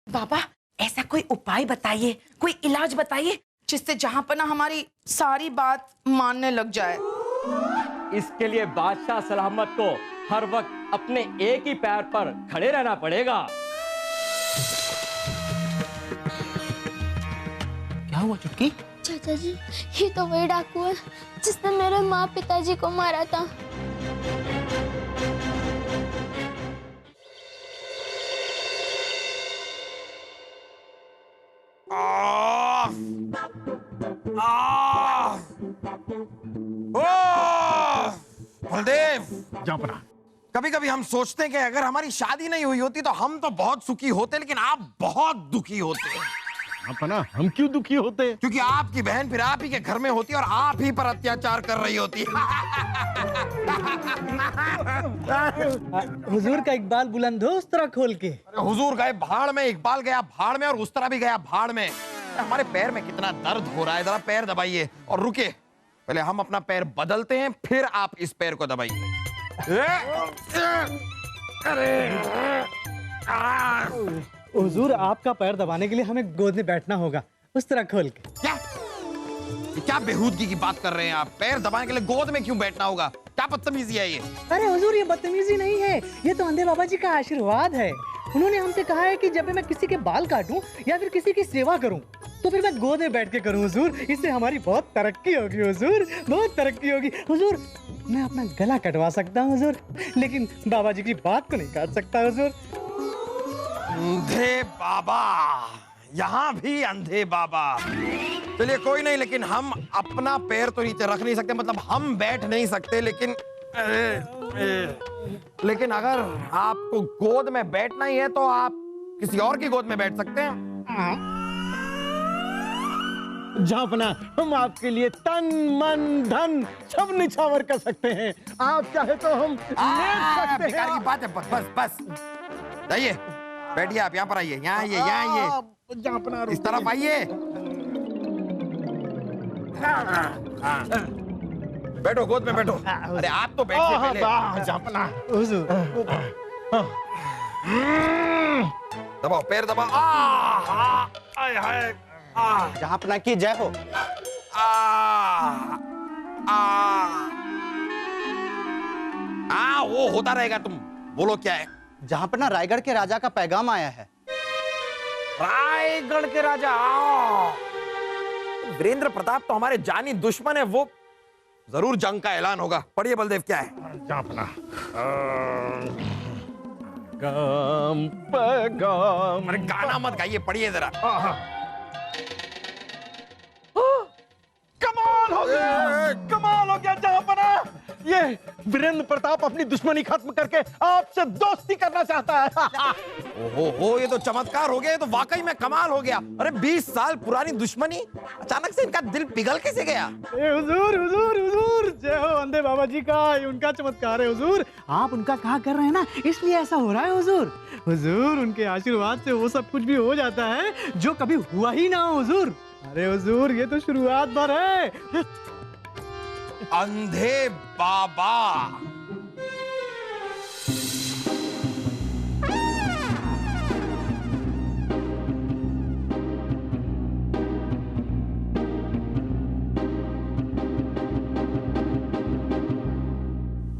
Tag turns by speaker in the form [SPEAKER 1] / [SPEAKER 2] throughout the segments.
[SPEAKER 1] बाबा, ऐसा कोई उपाय बताइए, कोई इलाज बताइए जिससे जहां पर ना हमारी सारी बात मानने लग जाए।
[SPEAKER 2] इसके लिए बादशाह सलामत को हर वक्त अपने एक ही पैर पर खड़े रहना पड़ेगा।
[SPEAKER 3] क्या हुआ चुटकी?
[SPEAKER 4] चाचा जी, ये तो वही डाकू है जिसने मेरे माँ पिताजी को मारा था।
[SPEAKER 5] बलदेव,
[SPEAKER 3] जापना,
[SPEAKER 5] कभी कभी हम सोचते हैं कि अगर हमारी शादी नहीं हुई होती तो हम तो बहुत सुखी होते, लेकिन आप बहुत दुखी होते।
[SPEAKER 3] जापना, हम क्यों दुखी होते?
[SPEAKER 5] क्योंकि आपकी बहन फिर आप ही के घर में होती और आप ही पर अत्याचार कर रही होती।
[SPEAKER 6] हुजूर का इकबाल बुलंद हो उस तरह खोल के।
[SPEAKER 5] अरे हुजूर गए भाड़ में, इकबाल गया भाड़ में और उस तरह भी गया भाड़ में। हमारे पैर में कितना दर्द हो रहा है, जरा पैर दबाइए और रुके। पहले हम अपना पैर बदलते हैं, फिर आप इस पैर को दबाइए।
[SPEAKER 6] हुजूर, आपका पैर दबाने के लिए हमें गोद में बैठना होगा, उस तरह खोल के।
[SPEAKER 5] क्या बेहूदगी की बात कर रहे हैं आप? पैर दबाने के लिए गोद में क्यों बैठना होगा? क्या बदतमीजी है ये?
[SPEAKER 6] अरे हुजूर, ये बदतमीजी नहीं है, ये तो अंधे बाबा जी का आशीर्वाद है। उन्होंने हमसे कहा है कि जब भी मैं किसी के बाल काटूं या फिर किसी की सेवा करूं तो फिर मैं गोद में बैठ के करूं हुजूर। इससे हमारी बहुत तरक्की होगी हुजूर, बहुत तरक्की होगी हुजूर। मैं अपना गला कटवा सकता हूं हुजूर, लेकिन बाबा जी की बात को नहीं काट सकता हुजूर।
[SPEAKER 5] अंधे बाबा, यहाँ भी अंधे बाबा। चलिए कोई नहीं, लेकिन हम अपना पैर तो नीचे रख नहीं सकते, मतलब हम बैठ नहीं सकते, लेकिन अगर आपको गोद में बैठना ही है तो आप किसी और की गोद में बैठ सकते हैं।
[SPEAKER 3] जापना, हम आपके लिए तन मन धन सब निछावर कर सकते हैं। आप चाहे तो हम लेट सकते
[SPEAKER 5] बेकार
[SPEAKER 3] हैं।
[SPEAKER 5] की बात है, बस बस बस। जाइए, बैठिए, आप यहाँ पर आइए, यहाँ आइए, यहाँ आइए,
[SPEAKER 3] जापना,
[SPEAKER 5] इस तरफ आइए। बैठो, गोद में बैठो। अरे आप तो बैठिए पहले।
[SPEAKER 3] जापना,
[SPEAKER 6] हुजूर,
[SPEAKER 5] दबाओ, पैर दबाओ। हाय हाय,
[SPEAKER 6] जापना की जय हो।
[SPEAKER 5] वो होता रहेगा। तुम बोलो क्या है?
[SPEAKER 6] जापना, रायगढ़ के राजा का पैगाम आया है।
[SPEAKER 5] रायगढ़ के राजा? वीरेंद्र प्रताप तो हमारे जानी दुश्मन है, वो जरूर जंग का ऐलान होगा। पढ़िए बलदेव, क्या है?
[SPEAKER 3] जापना, पैगाम पैगाम।
[SPEAKER 5] अरे गाना मत गाइए, पढ़िए जरा।
[SPEAKER 3] कमाल हो गया, कमाल हो गया जापना। ये वीरेंद्र प्रताप अपनी दुश्मनी खत्म करके आपसे दोस्ती करना चाहता है।
[SPEAKER 5] ओहो, ये तो चमत्कार हो गया, ये तो वाकई में कमाल हो गया। अरे 20 साल पुरानी दुश्मनी, अचानक से इनका दिल पिघल कैसे गया?
[SPEAKER 6] हुजूर हुजूर हुजूर, जय हो अंधे बाबा जी का, उनका चमत्कार है हुजूर। आप उनका कहा कर रहे हैं ना, इसलिए ऐसा हो रहा है हुजूर। हुजूर, उनके आशीर्वाद से वो सब कुछ भी हो जाता है जो कभी हुआ ही ना हो हुजूर। अरे हुजूर, ये तो शुरुआत भर है।
[SPEAKER 5] अंधे बाबा,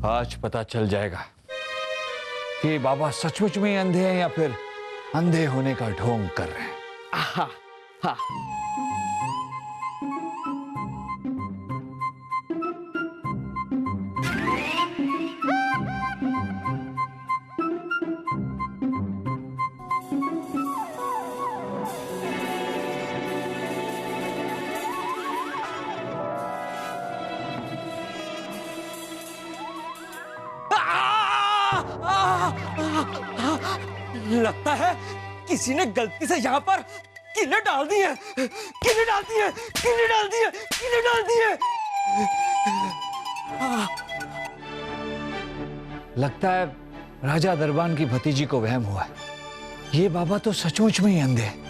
[SPEAKER 7] आज पता चल जाएगा कि बाबा सचमुच में अंधे हैं या फिर अंधे होने का ढोंग कर रहे हैं।
[SPEAKER 2] आहा, हा। लगता है किसी ने गलती से यहाँ पर कीले डाल दी है, कीले डाल दी है, कीले डाल दी है, कीले डाल दी है।
[SPEAKER 7] लगता है राजा दरबान की भतीजी को वहम हुआ है। ये बाबा तो सचमुच में ही अंधे हैं।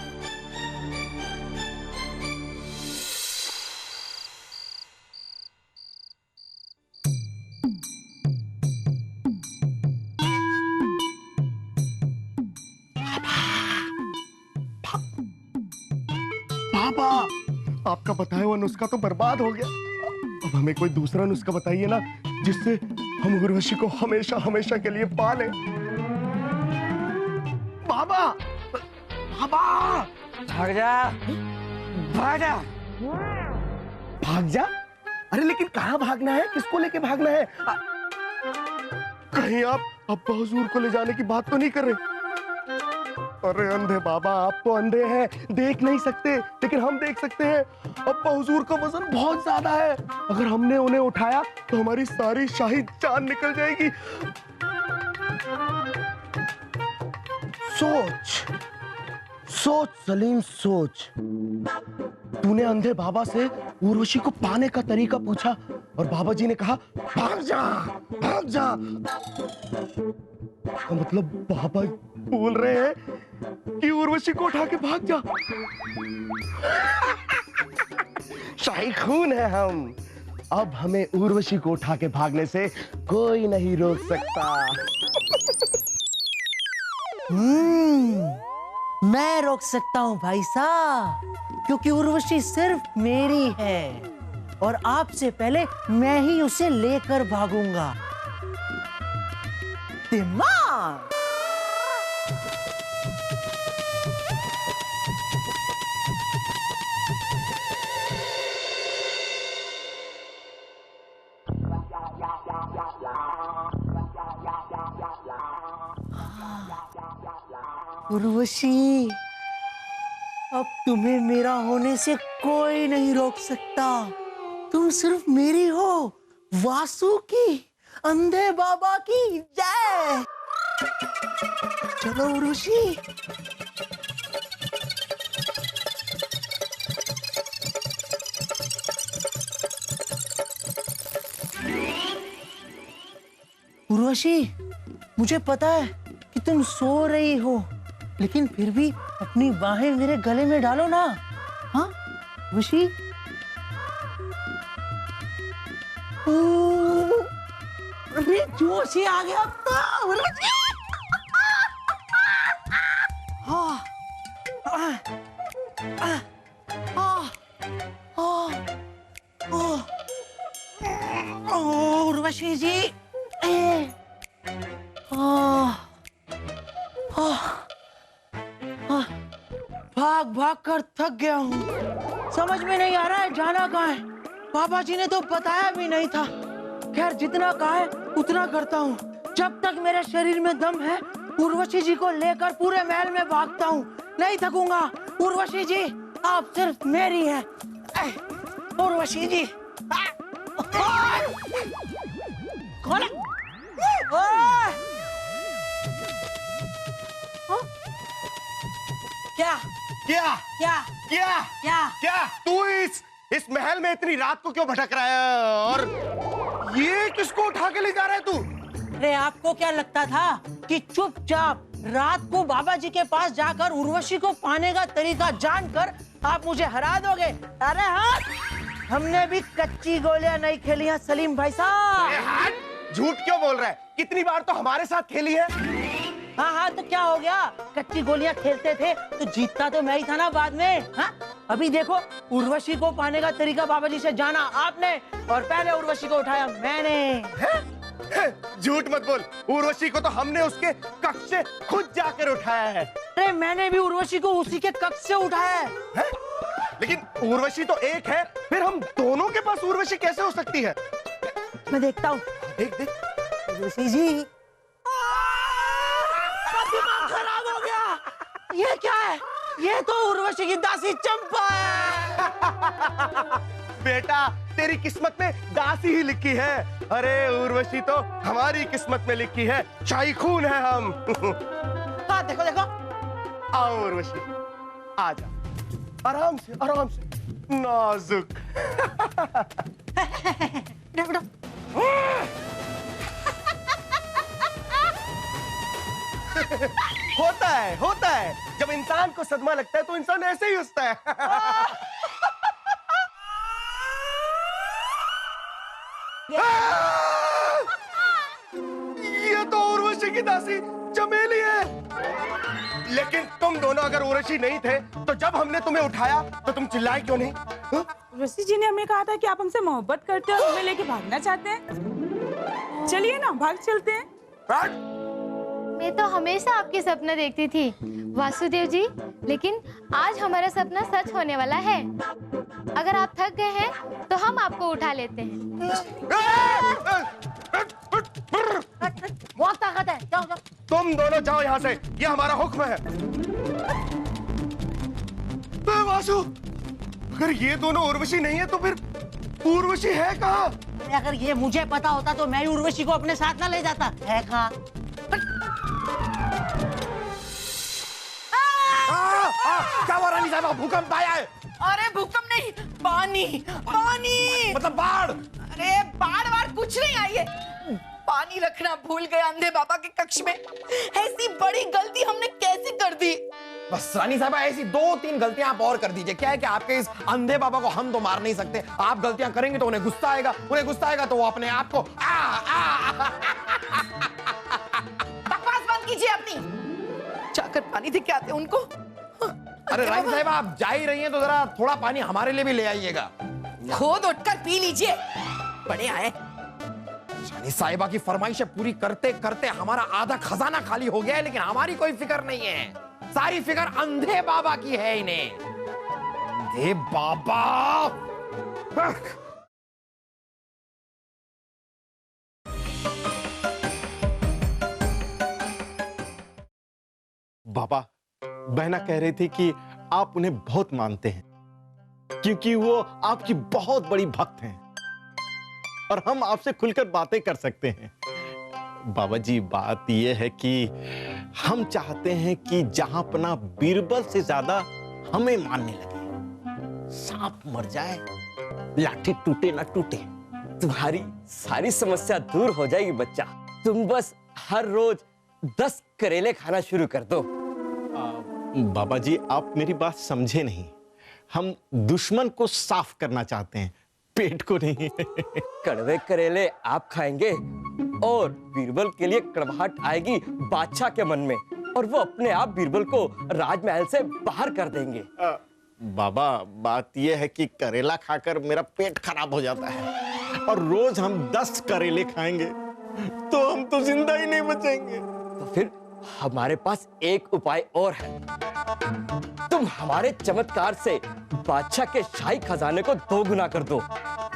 [SPEAKER 3] बाबा, आपका बताया हुआ नुस्खा तो बर्बाद हो गया। अब हमें कोई दूसरा नुस्खा बताइए ना, जिससे हम उर्वशी को हमेशा हमेशा के लिए पालें। बाबा, बाबा,
[SPEAKER 2] भाग जा, भाग जा।
[SPEAKER 3] भाग जा? अरे लेकिन कहाँ भागना है, किसको लेके भागना है? कहीं आप अब्बा हुजूर को ले जाने की बात तो नहीं कर रहे? अरे अंधे बाबा, आप तो अंधे हैं, देख नहीं सकते, लेकिन हम देख सकते हैं। अब्बा हुजूर का वजन बहुत ज्यादा है, अगर हमने उन्हें उठाया तो हमारी सारी शाही जान निकल जाएगी। सोच सोच सलीम, सोच। तूने अंधे बाबा से उर्वशी को पाने का तरीका पूछा और बाबा जी ने कहा भाग जा, भाग जा। तो मतलब बाबा बोल रहे हैं कि उर्वशी को उठा के भाग जा। शाही खून है हम, अब हमें उर्वशी को उठा के भागने से कोई नहीं रोक सकता।
[SPEAKER 6] मैं रोक सकता हूँ भाई साहब, क्योंकि उर्वशी सिर्फ मेरी है और आपसे पहले मैं ही उसे लेकर भागूंगा। दिमाग। उर्वशी, अब तुम्हें मेरा होने से कोई नहीं रोक सकता। तुम सिर्फ मेरी हो। वासु की, अंधे बाबा की जय। चलो उर्वशी। उर्वशी, मुझे पता है कि तुम सो रही हो, लेकिन फिर भी अपनी बाहें मेरे गले में डालो ना। हाँ उर्वशी? अरे जोश ही आ गया अब तो। उर्वशी, हाँ, उर्वशी जी, भाग भाग कर थक गया हूँ, समझ में नहीं आ रहा है जाना कहाँ है। बाबा जी ने तो बताया भी नहीं था। खैर, जितना कहा है उतना करता हूँ। जब तक मेरे शरीर में दम है, उर्वशी जी को लेकर पूरे महल में भागता हूँ, नहीं थकूंगा। उर्वशी जी, आप सिर्फ मेरी हैं। उर्वशी जी, कौन है? क्या
[SPEAKER 3] क्या
[SPEAKER 6] क्या
[SPEAKER 3] क्या
[SPEAKER 6] क्या
[SPEAKER 3] क्या तू इस महल में इतनी रात को क्यों भटक रहा है? और ये किसको उठा के ले जा रहा है तू?
[SPEAKER 6] अरे आपको क्या लगता था कि चुपचाप रात को बाबा जी के पास जाकर उर्वशी को पाने का तरीका जानकर आप मुझे हरा दोगे? अरे हाँ, हमने भी कच्ची गोलियां नहीं खेली हैं सलीम भाई साहब।
[SPEAKER 3] झूठ क्यों बोल रहा है? कितनी बार तो हमारे साथ खेली है।
[SPEAKER 6] हाँ हाँ, तो क्या हो गया? कच्ची गोलियां खेलते थे तो जीतता तो मैं ही था ना बाद में। हाँ, अभी देखो, उर्वशी को पाने का तरीका बाबा जी से जाना आपने और पहले उर्वशी को उठाया मैंने।
[SPEAKER 3] झूठ मत बोल, उर्वशी को तो हमने उसके कक्ष से खुद जाकर उठाया है।
[SPEAKER 6] अरे मैंने भी उर्वशी को उसी के कक्ष से उठाया है।
[SPEAKER 3] लेकिन उर्वशी तो एक है, फिर हम दोनों के पास उर्वशी कैसे हो सकती है?
[SPEAKER 6] मैं देखता हूँ।
[SPEAKER 3] देख देख।
[SPEAKER 6] उर्वशी जी, दिमाग खराब हो गया। ये क्या है? ये तो उर्वशी की दासी चंपा है।
[SPEAKER 3] बेटा, तेरी किस्मत में दासी ही लिखी है। अरे उर्वशी तो हमारी किस्मत में लिखी है, शाही खून है हम।
[SPEAKER 6] हाँ देखो देखो।
[SPEAKER 3] आओ उर्वशी, आजा, आराम से आराम से, नाजुक। होता है। जब इंसान को सदमा लगता है तो इंसान ऐसे ही हंसता है। ये तो उर्वशी की दासी चमेली है। लेकिन तुम दोनों अगर उर्वशी नहीं थे तो जब हमने तुम्हें उठाया तो तुम चिल्लाए क्यों नहीं? हाँ?
[SPEAKER 8] उर्वशी जी ने हमें कहा था कि आप हमसे मोहब्बत करते हैं और हमें लेके भागना चाहते हैं। चलिए ना, भाग चलते हैं।
[SPEAKER 4] मैं तो हमेशा आपके सपने देखती थी वासुदेव जी, लेकिन आज हमारा सपना सच होने वाला है। अगर आप थक गए हैं तो हम आपको उठा लेते हैं।
[SPEAKER 9] बहुत ताकत है, जाओ जाओ।
[SPEAKER 3] तुम दोनों जाओ यहाँ से, ये हमारा हुक्म है। वासु, अगर ये दोनों उर्वशी नहीं है तो फिर उर्वशी है कहाँ?
[SPEAKER 9] अगर ये मुझे पता होता तो मैं उर्वशी को अपने साथ ना ले जाता। है कहाँ?
[SPEAKER 5] क्या हुआ रानी साहब, भूकंप आया है?
[SPEAKER 1] अरे भूकंप नहीं, पानी पानी।
[SPEAKER 5] मतलब बाढ़?
[SPEAKER 1] अरे बाढ़ कुछ नहीं आई है, पानी रखना भूल गए अंधे बाबा के कक्ष में। ऐसी बड़ी गलती हमने कैसे कर दी?
[SPEAKER 5] बस रानी साहब, ऐसी 2-3 गलतियां आप और कर दीजिए। क्या है कि आपके इस अंधे बाबा को हम तो मार नहीं सकते। आप गलतियां करेंगे तो उन्हें गुस्सा आएगा तो वो अपने आप को
[SPEAKER 1] बकवास बंद कीजिए अपनी। जाकर पानी दे के आते उनको।
[SPEAKER 5] अरे रानी साहब, आप जा ही रही हैं तो जरा थोड़ा पानी हमारे लिए भी ले आइएगा।
[SPEAKER 1] खुद उठकर पी लीजिए, बड़े आए।
[SPEAKER 5] रानी साहिबा की फरमाइशें पूरी करते करते हमारा आधा खजाना खाली हो गया है, लेकिन हमारी कोई फिक्र नहीं है। सारी फिक्र अंधे बाबा की है इन्हें। अंधे बाबा।
[SPEAKER 3] बाबा, बहना कह रही थी कि आप उन्हें बहुत मानते हैं क्योंकि वो आपकी बहुत बड़ी भक्त हैं और हम आपसे खुलकर बातें कर सकते हैं। बाबा जी, बात यह है कि हम चाहते हैं कि जहांपना बीरबल से ज्यादा हमें मानने लगे। सांप मर जाए, लाठी टूटे ना टूटे।
[SPEAKER 2] तुम्हारी सारी समस्या दूर हो जाएगी बच्चा। तुम बस हर रोज 10 करेले खाना शुरू कर दो।
[SPEAKER 3] बाबा जी, आप मेरी बात समझे नहीं। हम दुश्मन को साफ करना चाहते हैं, पेट को नहीं।
[SPEAKER 2] कड़वे करेले आप खाएंगे और बीरबल के लिए कड़वाहट आएगी बादशाह के मन में, और वो अपने आप बीरबल को राजमहल से बाहर कर देंगे।
[SPEAKER 3] बाबा, बात यह है कि करेला खाकर मेरा पेट खराब हो जाता है और रोज हम 10 करेले खाएंगे तो हम तो जिंदा ही नहीं बचेंगे।
[SPEAKER 2] तो फिर हमारे पास एक उपाय और है। तुम हमारे चमत्कार से बादशाह के शाही खजाने को 2 गुना कर दो।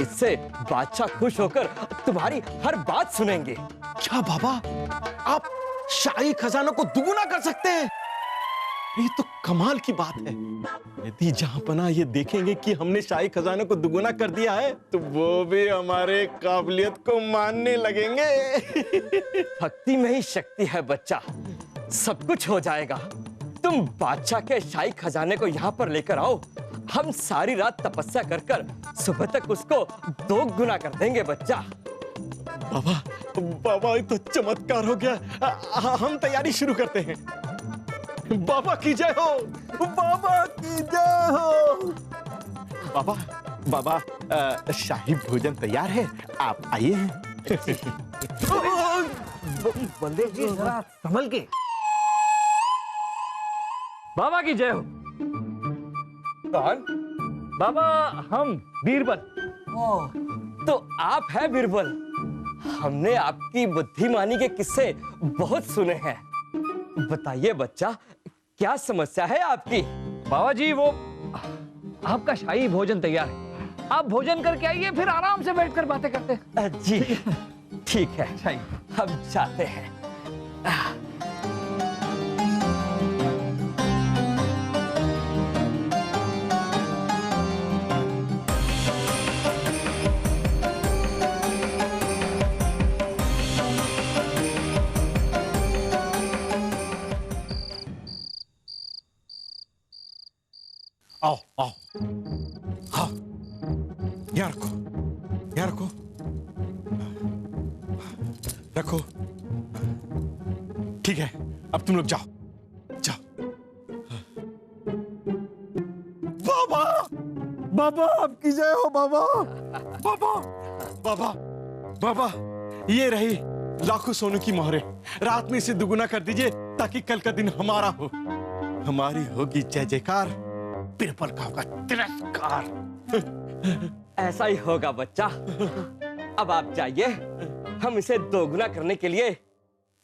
[SPEAKER 2] इससे बादशाह खुश होकर तुम्हारी हर बात सुनेंगे।
[SPEAKER 3] क्या बाबा, आप शाही खजानों को दुगुना कर सकते हैं? ये तो कमाल की बात है। यदि जहांपना ये देखेंगे कि हमने शाही खजाने को दुगुना कर दिया है तो वो भी हमारे काबिलियत को मानने लगेंगे।
[SPEAKER 2] भक्ति में ही शक्ति है बच्चा, सब कुछ हो जाएगा। तुम बादशाह के शाही खजाने को यहाँ पर लेकर आओ। हम सारी रात तपस्या कर कर सुबह तक उसको 2 गुना कर देंगे बच्चा।
[SPEAKER 3] बाबा, बाबा, ये तो चमत्कार हो गया। हम तैयारी शुरू करते हैं। बाबा की जय हो, बाबा की जय हो। बाबा, बाबा, शाही भोजन तैयार है, आप आइए।
[SPEAKER 2] बंदे जी जरा संभल के।
[SPEAKER 7] बाबा की जय हो।
[SPEAKER 2] कौन?
[SPEAKER 7] बाबा, हम बीरबल।
[SPEAKER 2] तो आप हैं बीरबल। हमने आपकी बुद्धिमानी के किस्से बहुत सुने हैं। बताइए बच्चा, क्या समस्या है आपकी?
[SPEAKER 7] बाबा जी, वो आपका शाही भोजन तैयार है, आप भोजन करके आइए, फिर आराम से बैठकर बातें करते हैं।
[SPEAKER 2] जी ठीक है,
[SPEAKER 7] शाही
[SPEAKER 2] हम जाते हैं।
[SPEAKER 3] आओ, आओ, हाँ, यहाँ रखो, यहाँ रखो, रखो। ठीक है, अब तुम लोग जाओ, जाओ। बाबा, बाबा, आपकी जय हो बाबा। बाबा, बाबा, बाबा, ये रही लाखों सोनों की मोहरें। रात में इसे दुगुना कर दीजिए ताकि कल का दिन हमारा हो। हमारी होगी जय जयकार, बीरबल का होगा तिरस्कार।
[SPEAKER 2] ऐसा ही होगा बच्चा। अब आप जाइए, हम इसे दोगुना करने के लिए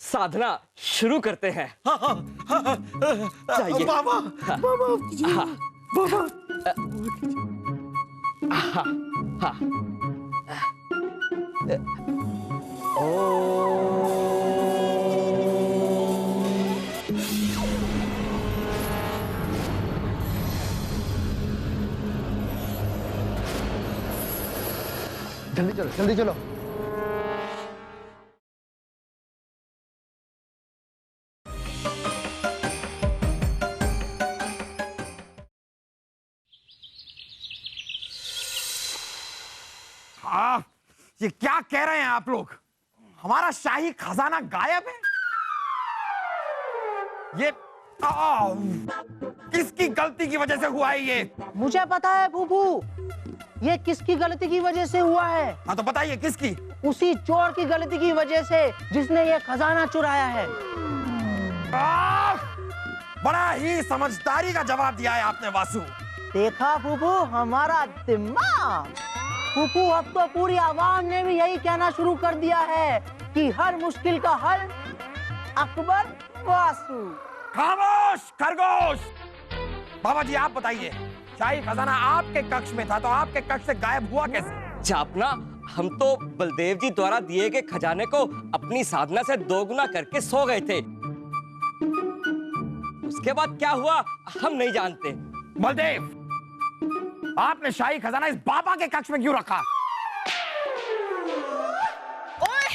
[SPEAKER 2] साधना शुरू करते हैं। जाइए।
[SPEAKER 3] बाबा,
[SPEAKER 2] हाँ।
[SPEAKER 3] बाबा,
[SPEAKER 2] हाँ।
[SPEAKER 3] बाबा।
[SPEAKER 2] हाँ, हाँ। ओ
[SPEAKER 3] जल्दी चलो, जल्दी चलो।
[SPEAKER 5] हाँ, ये क्या कह रहे हैं आप लोग? हमारा शाही खजाना गायब है? ये किसकी गलती की वजह से हुआ है ये?
[SPEAKER 9] मुझे पता है फूफू, ये किसकी गलती की वजह से हुआ है।
[SPEAKER 5] हाँ तो बताइए किसकी?
[SPEAKER 9] उसी चोर की गलती की वजह से जिसने ये खजाना चुराया है।
[SPEAKER 5] बड़ा ही समझदारी का जवाब दिया है आपने वासु।
[SPEAKER 9] देखा फूफू हमारा दिमाग। फूफू अब तो पूरी आवाम ने भी यही कहना शुरू कर दिया है कि हर मुश्किल का हल अकबर वासु।
[SPEAKER 5] खामोश खरगोश। बाबा जी आप बताइए, शाही खजाना आपके कक्ष में था तो आपके कक्ष से गायब हुआ कैसे?
[SPEAKER 2] जापना, हम तो बलदेव जी द्वारा दिए गए खजाने को अपनी साधना से दोगुना करके सो गए थे। उसके बाद क्या हुआ हम नहीं जानते।
[SPEAKER 5] बलदेव, आपने शाही खजाना इस बाबा के कक्ष में क्यों रखा?
[SPEAKER 1] ओए,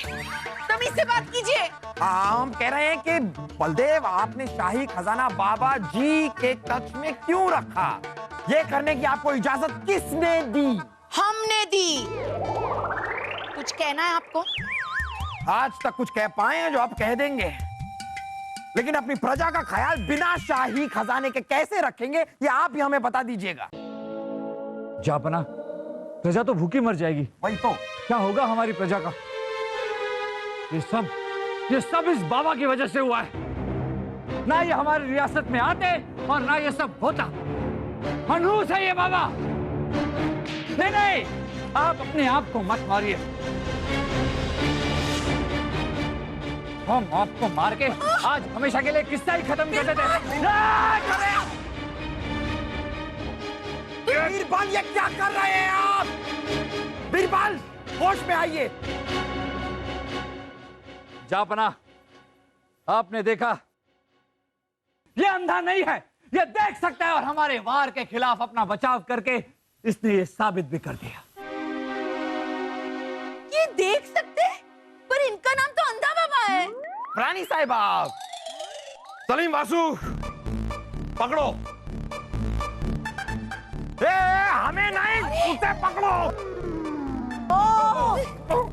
[SPEAKER 1] तमीज से बात कीजिए।
[SPEAKER 5] हम कह रहे हैं कि बलदेव आपने शाही खजाना बाबा जी के कक्ष में क्यों रखा? ये करने की आपको इजाजत किसने दी?
[SPEAKER 1] हमने दी। कुछ कहना है आपको?
[SPEAKER 5] आज तक कुछ कह पाए हैं जो आप कह देंगे, लेकिन अपनी प्रजा का ख्याल बिना शाही खजाने के कैसे रखेंगे ये आप ही हमें बता दीजिएगा।
[SPEAKER 7] जापना, प्रजा तो भूखी मर जाएगी।
[SPEAKER 5] वही तो।
[SPEAKER 7] क्या होगा हमारी प्रजा का? ये सब इस बाबा की वजह से हुआ है। ना ये हमारी रियासत में आते और ना ये सब होता। मनहूस है ये बाबा। नहीं, आप अपने आप को मत मारिए। हम आपको मार के आज हमेशा के लिए किस्सा ही खत्म कर देते हैं।
[SPEAKER 5] बीरबल, ये क्या कर रहे हैं आप? बीरबल, होश में आइए।
[SPEAKER 7] जापना, आपने देखा, ये अंधा नहीं है, ये देख सकता है और हमारे वार के खिलाफ अपना बचाव करके इसने ये साबित भी कर दिया।
[SPEAKER 1] ये देख सकते हैं, पर इनका नाम तो अंधा बाबा है।
[SPEAKER 5] रानी साहिबा, सलीम वासु, पकड़ो। हमें नहीं, उसे पकड़ो।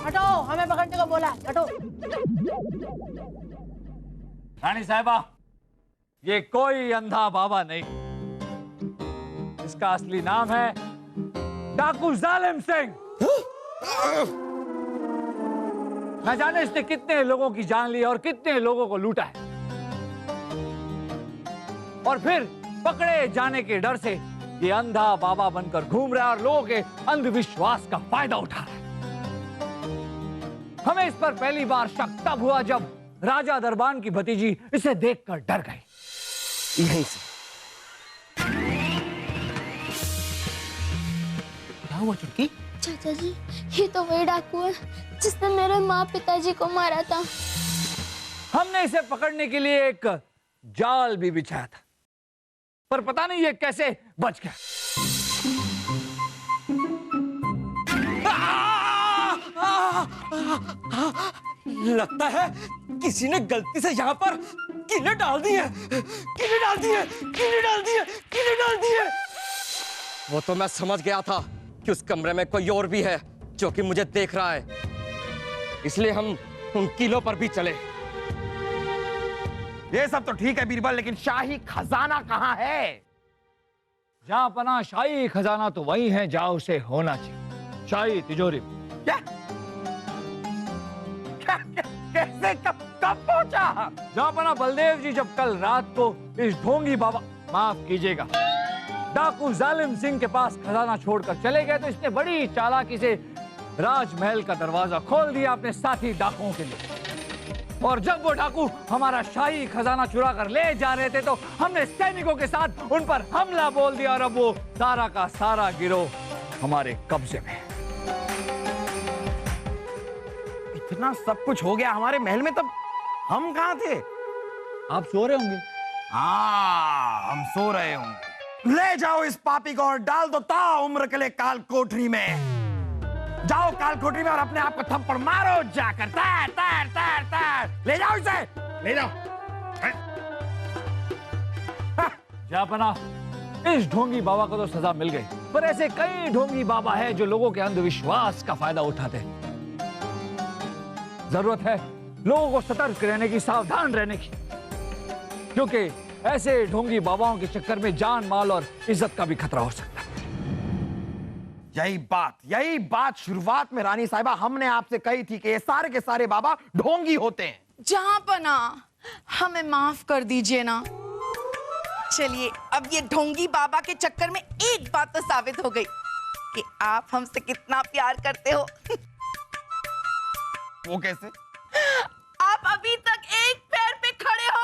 [SPEAKER 9] हटो, हमें पकड़ने को बोला, हटो।
[SPEAKER 7] रानी साहिबा, ये कोई अंधा बाबा नहीं, इसका असली नाम है डाकू जालिम सिंह। न जाने इसने कितने लोगों की जान ली और कितने लोगों को लूटा है, और फिर पकड़े जाने के डर से ये अंधा बाबा बनकर घूम रहा है और लोगों के अंधविश्वास का फायदा उठा रहा है। हमें इस पर पहली बार शक तब हुआ जब राजा दरबान की भतीजी इसे देखकर डर गई।
[SPEAKER 2] यहीं से।
[SPEAKER 9] क्या हुआ चुटकी?
[SPEAKER 10] चाचा जी, ये तो वही डाकू है जिसने मेरे माँ पिताजी को मारा था।
[SPEAKER 7] हमने इसे पकड़ने के लिए एक जाल भी बिछाया था, पर पता नहीं ये कैसे बच गया।
[SPEAKER 2] लगता है किसी ने गलती से यहाँ पर कीले डाल दी है। कीले डाल दी है, कीले डाल दी है, कीले डाल दी है। वो तो मैं समझ गया था कि उस कमरे में कोई और भी है जो कि मुझे देख रहा है, इसलिए हम उन कीलों पर भी चले।
[SPEAKER 5] ये सब तो ठीक है बीरबल, लेकिन शाही खजाना कहाँ है?
[SPEAKER 7] जहां पना शाही खजाना तो वही है जहां उसे होना चाहिए, शाही तिजोरी।
[SPEAKER 5] क्या? कैसे, कब पहुंचा?
[SPEAKER 7] जहां पना बलदेव जी जब कल रात को इस ढोंगी बाबा माफ कीजिएगा। डाकू जालिम सिंह के पास खजाना छोड़कर चले गए तो इसने बड़ी चालाकी से राजमहल का दरवाजा खोल दिया अपने साथी डाकुओं के लिए। और जब वो डाकू हमारा शाही खजाना चुरा कर ले जा रहे थे तो हमने सैनिकों के साथ उन पर हमला बोल दिया और अब वो सारा का सारा गिरोह हमारे कब्जे में।
[SPEAKER 5] इतना सब कुछ हो गया हमारे महल में, तब हम कहाँ थे?
[SPEAKER 7] आप सो रहे होंगे।
[SPEAKER 5] हाँ, हम सो रहे होंगे। ले जाओ इस पापी को और डाल दो ताउम्र के लिए काल कोठरी में। जाओ काल कोठरी में और अपने आप को थप्पड़ मारो जाकर। तैर तैर तैर तैर, ले जाओ इसे, ले जाओ।
[SPEAKER 7] जापना, इस ढोंगी बाबा को तो सजा मिल गई, पर ऐसे कई ढोंगी बाबा हैं जो लोगों के अंधविश्वास का फायदा उठाते हैं। जरूरत है लोगों को सतर्क रहने की, सावधान रहने की, क्योंकि ऐसे ढोंगी बाबाओं के चक्कर में जान माल और इज्जत का भी खतरा हो सकता है।
[SPEAKER 5] यही बात शुरुआत में रानी साहिबा हमने आपसे कही थी कि ये सारे के सारे बाबा ढोंगी होते हैं।
[SPEAKER 1] जहां पना, हमें माफ कर दीजिए ना। चलिए, अब ये ढोंगी बाबा के चक्कर में एक बात तो साबित हो गई कि आप हमसे कितना प्यार करते हो।
[SPEAKER 5] वो कैसे?
[SPEAKER 1] आप अभी तक एक पैर पे खड़े हो।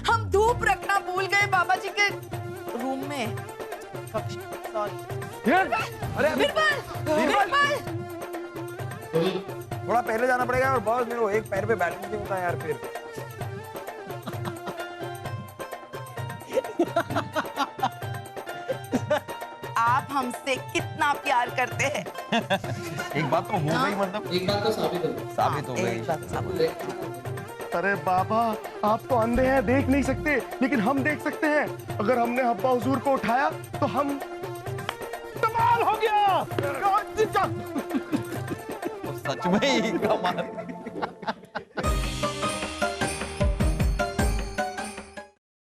[SPEAKER 1] हम धूप रखना भूल गए बाबा जी के रूम में। सॉरी।
[SPEAKER 5] अरे
[SPEAKER 1] बिरबल, बिरबल।
[SPEAKER 5] थोड़ा पहले जाना पड़ेगा और बॉस मेरे को एक पैर पे बैठने नहीं होता यार फिर।
[SPEAKER 1] आप हमसे कितना प्यार करते हैं।
[SPEAKER 5] एक बात तो हो गई, मतलब
[SPEAKER 11] एक बात तो साबित हो गई।
[SPEAKER 3] अरे बाबा, आप तो अंधे हैं, देख नहीं सकते, लेकिन हम देख सकते हैं। अगर हमने हब्बा हुजूर को उठाया तो हम कमाल हो गया।
[SPEAKER 5] सच में ही कमाल।